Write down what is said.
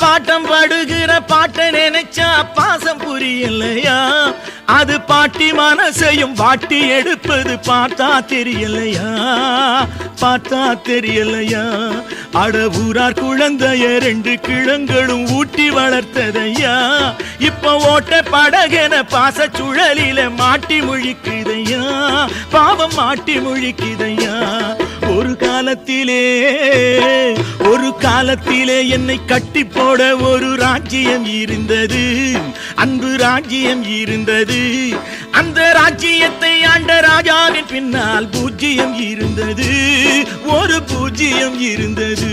Bottom படுகிற பாட்ட நினைச்சா பாசம் புரியலையா? அது பாட்டி மனசையும் வாட்டி எடுப்பது பார்த்தா தெரியலையா? பார்த்தா தெரியலையா? அட ஊரார் குழந்தைய 2 கிழங்களும் ஊட்டி வளர்த்ததையா, இப்ப ஓட்ட படகென பாச சுழலில மாட்டி முழிக்குதையா, பாவம் மாட்டி முழிக்குதையா. ஒரு காலத்திலே என்னை கட்டி போட ஒரு ராஜ்யம் இருந்தது, அன்பு ராஜ்யம் இருந்தது. அந்த ராஜ்யத்தை ஆண்ட ராஜாவின் பின்னால் பூஜ்யம் இருந்தது, ஒரு பூஜ்யம் இருந்தது.